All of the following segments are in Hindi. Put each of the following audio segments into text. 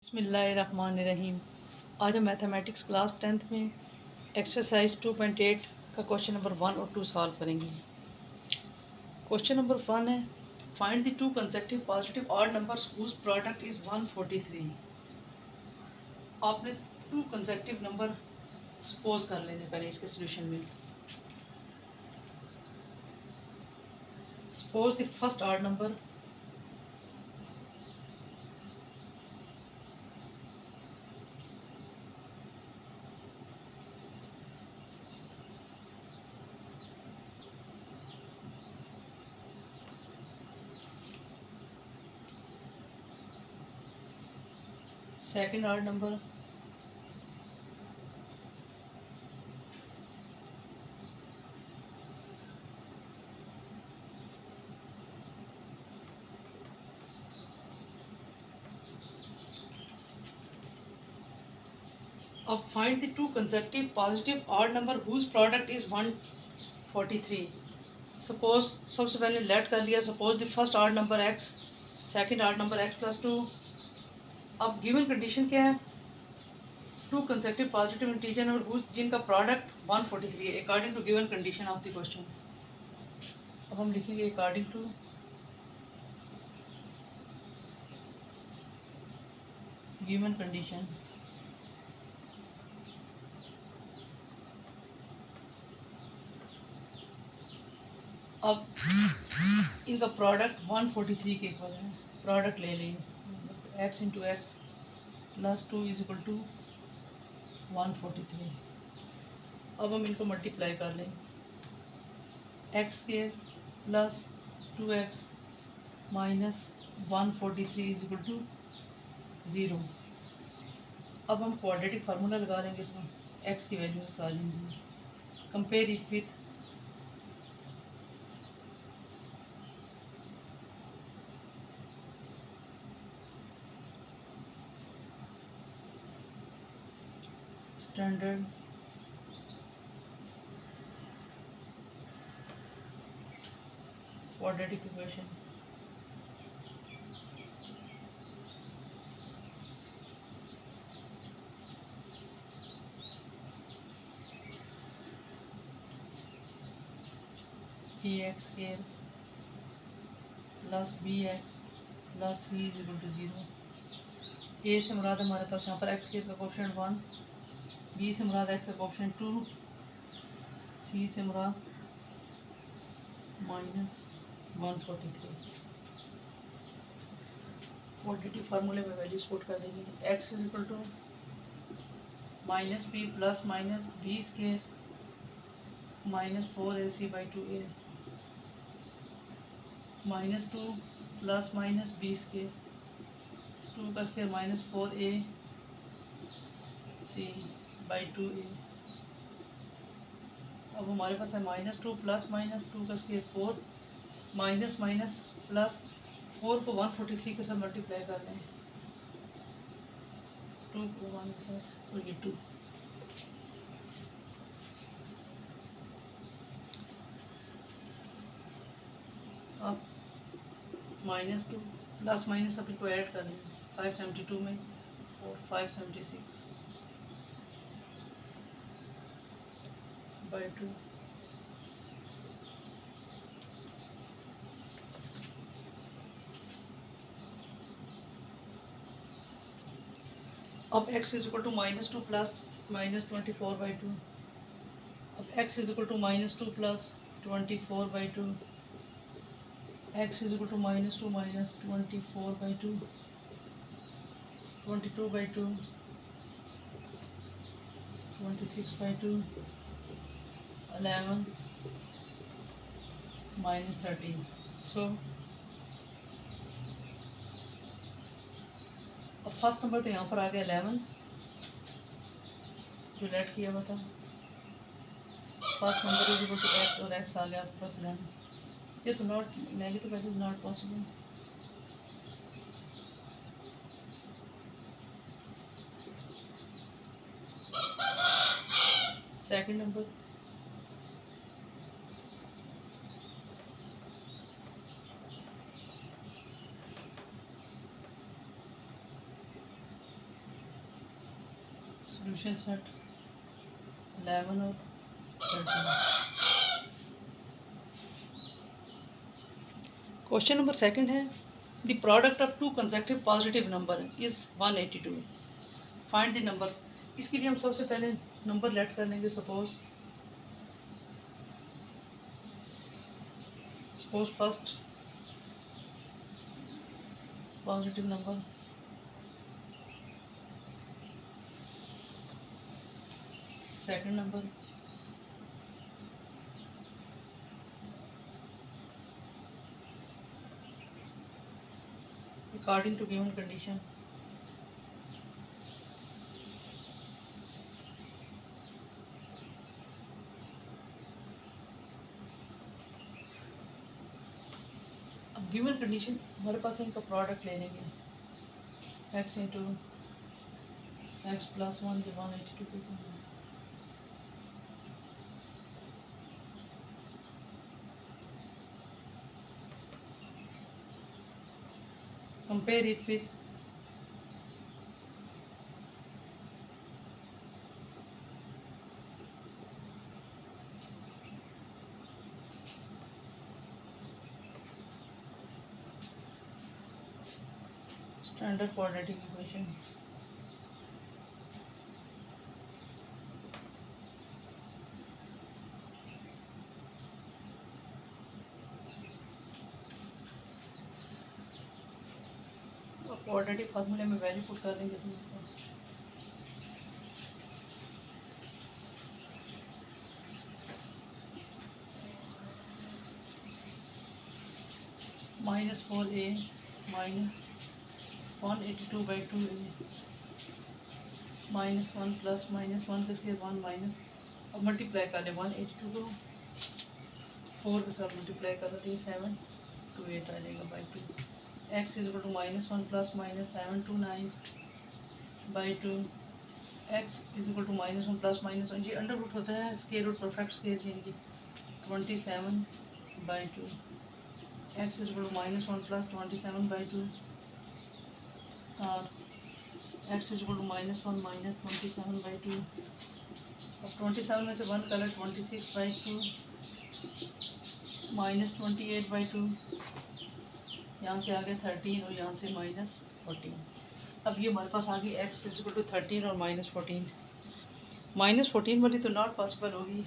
बिस्मिल्लाहिर्रहमानिर्रहीम। आज हम मैथमेटिक्स क्लास 10th में एक्सरसाइज 2.8 का क्वेश्चन नंबर 1 और 2 सॉल्व करेंगे। क्वेश्चन नंबर 1 है, find the two consecutive positive odd numbers whose product is 143। आपने टू कंसेक्टिव नंबर सपोज कर लेने पहले इसके सोल्यूशन में। Suppose the first odd number second odd number अब find the two consecutive positive odd number whose product is 143। Suppose सबसे पहले लेट कर लिया, suppose the first odd number x, second odd number x plus 2। अब गिवन कंडीशन क्या है, two consecutive positive integer number जिनका प्रोडक्ट 143 है according to given condition of the question. अब हम लिखेंगे अकॉर्डिंग टू गिवन कंडीशन। अब इनका प्रोडक्ट 143 के इक्वल है, प्रोडक्ट ले लेंगे x into x plus 2 is equal to 143। अब हम इनको मल्टीप्लाई कर लेंगे, x square plus 2x minus 143 is equal to 0। अब हम क्वाड्रेटिक फार्मूला लगा लेंगे तो x की वैल्यू से आ जाएंगी। Compare it with standard quadratic equation. A x square plus b x plus c is equal to 0। A से मुराद हमारे पास यहाँ पर एक्स स्क्वायर का कोफिशिएंट 1, बी से मुराद एक्स का कोफिशिएंट 2, सी से मुराद माइनस 143। क्वाड्रेटिक फार्मूले में वैल्यूज पुट कर देंगे, x is equal to minus b plus minus b square minus 4ac/2a minus 2 plus minus b square 2 का स्क्वायर माइनस 4ac/2a। अब हमारे पास है माइनस 2 प्लस माइनस 2 का स्क्वायर 4 माइनस माइनस प्लस 4 को 143 के साथ मल्टीप्लाई कर लें, 2 को 1 के साथ तो ये 2। अब माइनस 2 प्लस माइनस अब इनको ऐड कर लें, 572 में और 576/2। अब x is equal to minus 2 plus minus 24/2। अब x is equal to minus 2 plus 24/2, x is equal to minus 2 minus 24/2, 22/2, 26/2, 11 minus 13। So अब फर्स्ट नंबर तो यहाँ पर आ गया 11 जो लेट किया हुआ था, first number is equal to x और एक्स आ गया आपके पास 11। ये तो not negative value not possible. Second number solution set 11 और 13। क्वेश्चन नंबर सेकंड है the product of two consecutive positive number is 182। Find the numbers. इसके लिए हम सबसे पहले नंबर लेट कर लेंगे। Suppose first positive number, second number, according to given condition, अब गिवन कंडीशन हमारे पास है इनका प्रोडक्ट ले लेंगे x इंटू एक्स प्लस 1 जो 182 पे compare it with standard quadratic equation. Quadratic फार्मूले में वैल्यू पुट कर देंगे तो -4a माइनस 182/2a -1 प्लस -1 के स्क्वायर 1 माइनस, अब मल्टीप्लाई कर ले 182 को 4 के साथ मल्टीप्लाई कर लेते हैं 728 आ जाएगा by 2। x is equal to -1 plus -729/2 x is equal to -1 plus -1 ये अंडर रूट होता है स्क्वायर रूट परफेक्ट स्क्वायर यानी 27/2 x is equal to -1 plus 27/2 और x is equal to -1 minus 27/2। अब 27 में से 1 कलर 26/2 माइनस 28/2, यहाँ से आ गया 13 और यहाँ से -14। अब ये हमारे पास आ गई x इज इक्वल टू 13 और -14। -14 वाली तो नॉट पॉसिबल होगी,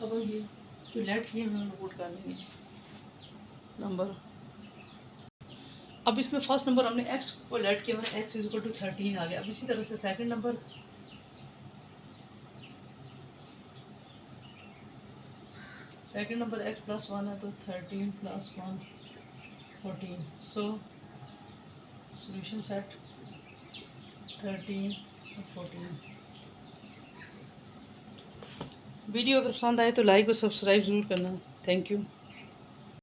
अब ये जो लेट किए हैं उन्होंने नोट कर लेंगे नंबर। अब इसमें फर्स्ट नंबर हमने x को लेट किया हुआ x इज इक्वल टू 13 आ गया। अब इसी तरह से सेकंड नंबर x प्लस 1 है तो 13 प्लस 1 14। सो सॉल्यूशन सेट 13 और 14। वीडियो अगर पसंद आए तो लाइक और सब्सक्राइब ज़रूर करना। Thank you.